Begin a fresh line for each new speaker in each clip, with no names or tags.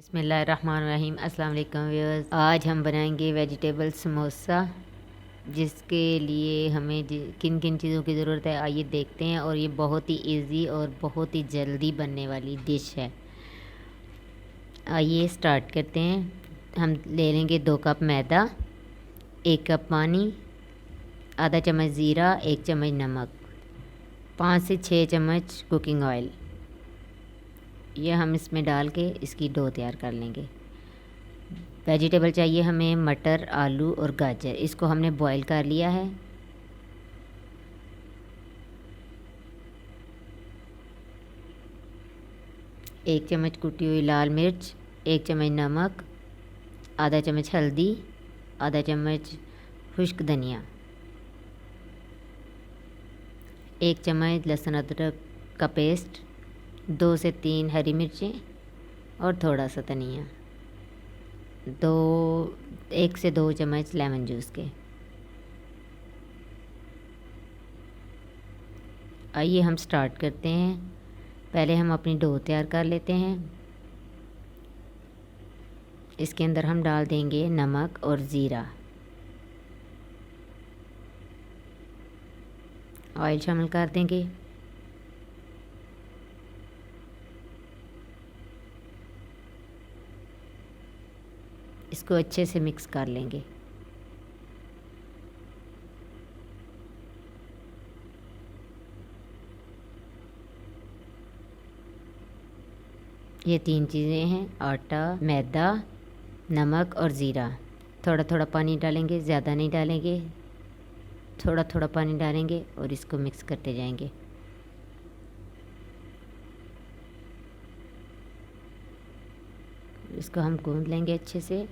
बिस्मिल्लाहिर्रहमानिर्रहीम। अस्सलाम वालेकुम व्यूअर्स। आज हम बनाएंगे वेजिटेबल समोसा, जिसके लिए हमें किन किन चीज़ों की ज़रूरत है आइए देखते हैं। और ये बहुत ही इजी और बहुत ही जल्दी बनने वाली डिश है। आइए स्टार्ट करते हैं। हम ले लेंगे 2 कप मैदा, 1 कप पानी, आधा चम्मच ज़ीरा, 1 चम्मच नमक, 5 से 6 चम्मच कुकिंग ऑयल। यह हम इसमें डाल के इसकी डो तैयार कर लेंगे। वेजिटेबल चाहिए हमें मटर, आलू और गाजर। इसको हमने बॉईल कर लिया है। एक चम्मच कुटी हुई लाल मिर्च, 1 चम्मच नमक, आधा चम्मच हल्दी, आधा चम्मच खुश्क धनिया, 1 चम्मच लहसुन अदरक का पेस्ट, 2 से 3 हरी मिर्चें और थोड़ा सा धनिया, 1 से 2 चम्मच लेमन जूस के। आइए हम स्टार्ट करते हैं। पहले हम अपनी डो तैयार कर लेते हैं। इसके अंदर हम डाल देंगे नमक और ज़ीरा, ऑयल शामिल कर देंगे, इसको अच्छे से मिक्स कर लेंगे। ये 3 चीज़ें हैं, आटा, मैदा, नमक और ज़ीरा। थोड़ा थोड़ा पानी डालेंगे, ज़्यादा नहीं डालेंगे, थोड़ा थोड़ा पानी डालेंगे और इसको मिक्स करते जाएंगे। इसको हम गूंद लेंगे अच्छे से।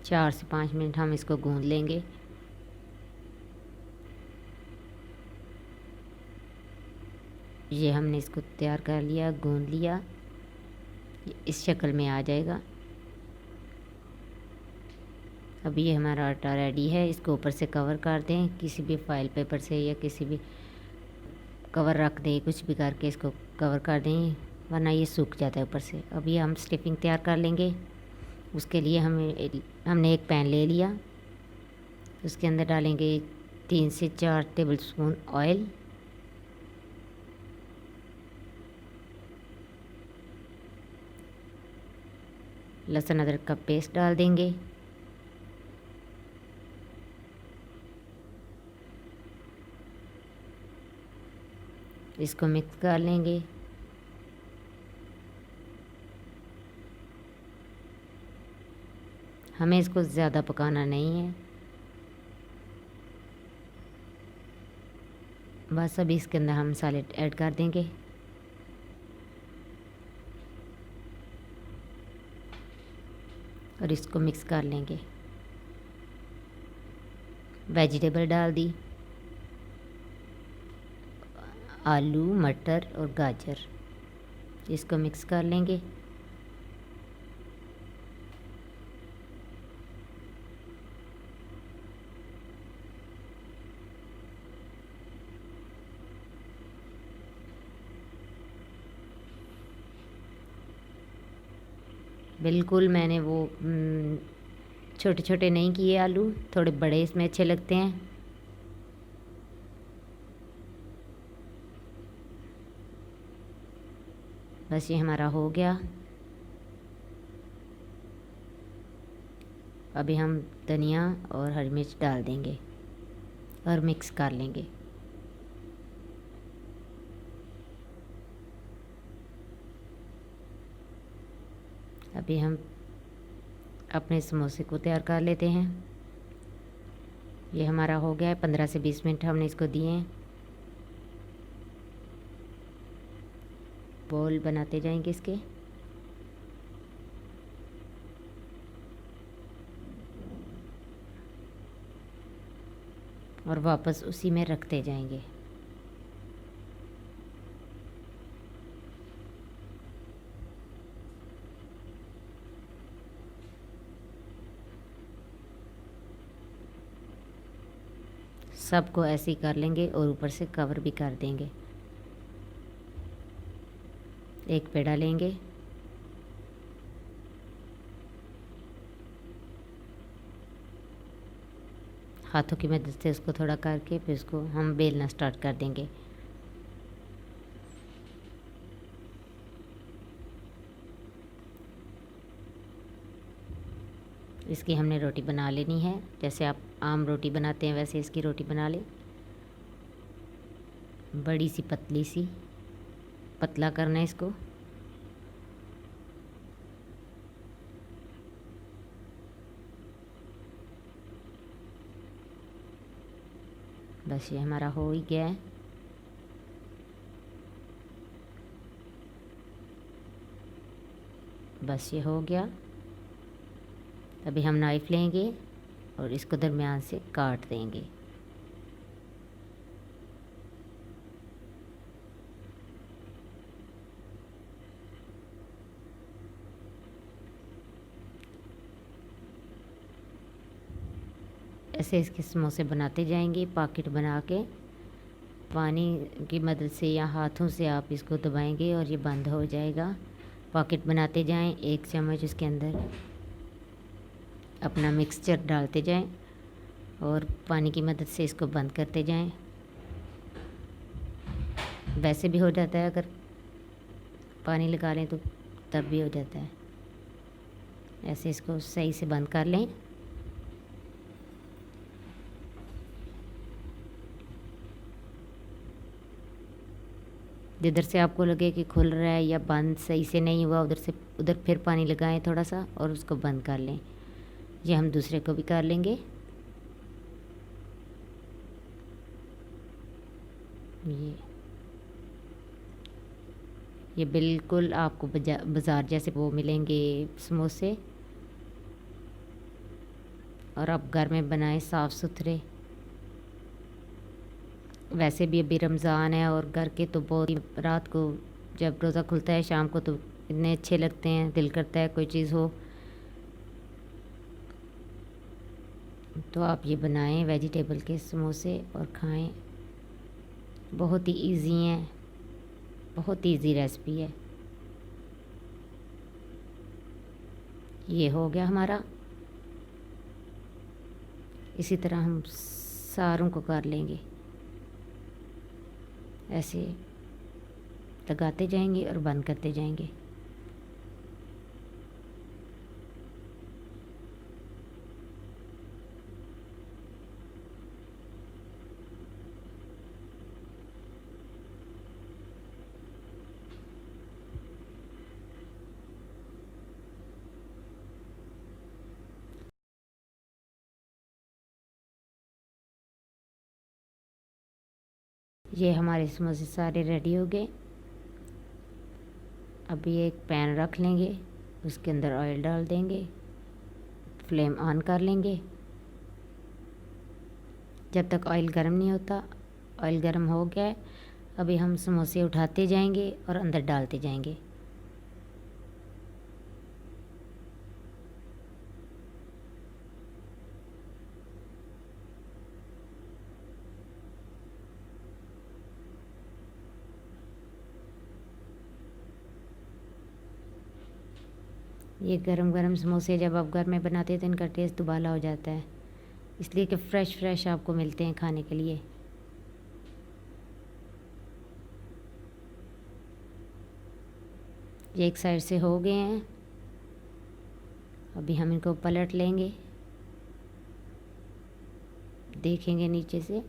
चार से 5 मिनट हम इसको गूंद लेंगे। ये हमने इसको तैयार कर लिया, गूंद लिया, इस शक्ल में आ जाएगा। अब ये हमारा आटा रेडी है। इसको ऊपर से कवर कर दें किसी भी फाइल पेपर से या किसी भी कवर रख दें, कुछ भी करके इसको कवर कर दें, वरना ये सूख जाता है ऊपर से। अब ये हम स्टफिंग तैयार कर लेंगे। उसके लिए हमने एक पैन ले लिया। उसके अंदर डालेंगे 3 से 4 टेबलस्पून ऑयल, लहसुन अदरक का पेस्ट डाल देंगे, इसको मिक्स कर लेंगे। हमें इसको ज़्यादा पकाना नहीं है, बस अभी इसके अंदर हम मसाले ऐड कर देंगे। और इसको मिक्स कर लेंगे। वेजिटेबल डाल दी, आलू, मटर और गाजर, इसको मिक्स कर लेंगे। बिल्कुल मैंने वो छोटे छोटे नहीं किए आलू, थोड़े बड़े इसमें अच्छे लगते हैं। बस ये हमारा हो गया। अभी हम धनिया और हरी मिर्च डाल देंगे और मिक्स कर लेंगे। अभी हम अपने समोसे को तैयार कर लेते हैं। ये हमारा हो गया है। 15 से 20 मिनट हमने इसको दिए हैं। बॉल बनाते जाएंगे इसके। और वापस उसी में रखते जाएंगे। सबको ऐसे ही कर लेंगे और ऊपर से कवर भी कर देंगे। एक पेड़ा लेंगे, हाथों की मदद से उसको थोड़ा करके फिर उसको हम बेलना स्टार्ट कर देंगे। इसकी हमने रोटी बना लेनी है, जैसे आप आम रोटी बनाते हैं वैसे इसकी रोटी बना लें। बड़ी सी पतली सी, पतला करना है इसको। बस ये हमारा हो ही गया है। बस ये हो गया। अभी हम नाइफ़ लेंगे और इसको दरमियान से काट देंगे। ऐसे इसके समोसे बनाते जाएंगे, पॉकेट बना के पानी की मदद से या हाथों से आप इसको दबाएंगे और ये बंद हो जाएगा। पॉकेट बनाते जाएं, एक चम्मच इसके अंदर अपना मिक्सचर डालते जाएं और पानी की मदद से इसको बंद करते जाएं। वैसे भी हो जाता है, अगर पानी लगा लें तो तब भी हो जाता है। ऐसे इसको सही से बंद कर लें। जिधर से आपको लगे कि खुल रहा है या बंद सही से नहीं हुआ, उधर फिर पानी लगाएं थोड़ा सा और उसको बंद कर लें। ये हम दूसरे को भी कर लेंगे। ये बिल्कुल आपको बाज़ार जैसे वो मिलेंगे समोसे, और आप घर में बनाएं साफ़ सुथरे। वैसे भी अभी रमज़ान है और घर के तो बहुत ही, रात को जब रोज़ा खुलता है शाम को तो इतने अच्छे लगते हैं, दिल करता है कोई चीज़ हो। तो आप ये बनाएं वेजिटेबल के समोसे और खाएं। बहुत ही इजी हैं, बहुत इजी रेसिपी है। ये हो गया हमारा। इसी तरह हम सारों को कर लेंगे। ऐसे लगाते जाएंगे और बंद करते जाएंगे। ये हमारे समोसे सारे रेडी हो गए। अभी एक पैन रख लेंगे, उसके अंदर ऑयल डाल देंगे, फ्लेम ऑन कर लेंगे। जब तक ऑयल गर्म नहीं होता, ऑयल गर्म हो गया है। अभी हम समोसे उठाते जाएंगे और अंदर डालते जाएंगे। ये गरम गरम समोसे जब आप घर में बनाते हैं तो इनका टेस्ट दुबाला हो जाता है, इसलिए कि फ़्रेश फ़्रेश आपको मिलते हैं खाने के लिए। ये एक साइड से हो गए हैं। अभी हम इनको पलट लेंगे, देखेंगे नीचे से।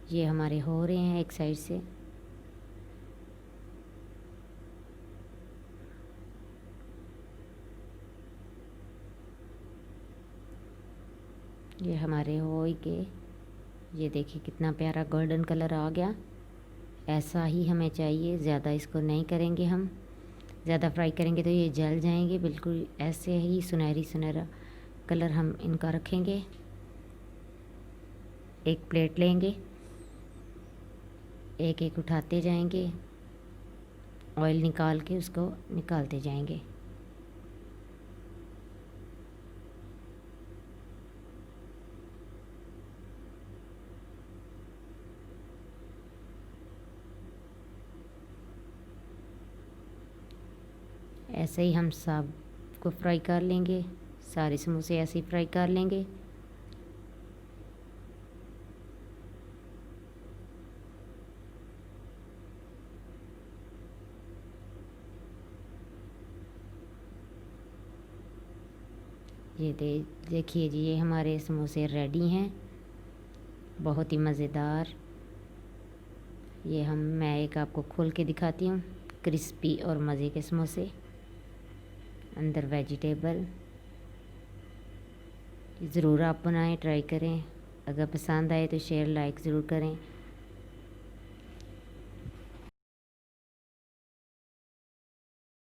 ये हमारे हो रहे हैं एक साइड से। ये हमारे हो ही गए। ये देखिए कितना प्यारा गोल्डन कलर आ गया। ऐसा ही हमें चाहिए, ज़्यादा इसको नहीं करेंगे हम। ज़्यादा फ्राई करेंगे तो ये जल जाएंगे। बिल्कुल ऐसे ही सुनहरी सुनहरा कलर हम इनका रखेंगे। एक प्लेट लेंगे, एक एक उठाते जाएंगे, ऑयल निकाल के उसको निकालते जाएंगे। ऐसे ही हम सब को फ्राई कर लेंगे, सारे समोसे ऐसे ही फ्राई कर लेंगे। ये देखिए जी, ये हमारे समोसे रेडी हैं, बहुत ही मज़ेदार। मैं एक आपको खोल के दिखाती हूँ, क्रिस्पी और मज़े के समोसे, अंदर वेजिटेबल। ज़रूर आप बनाएं, ट्राई करें। अगर पसंद आए तो शेयर लाइक ज़रूर करें।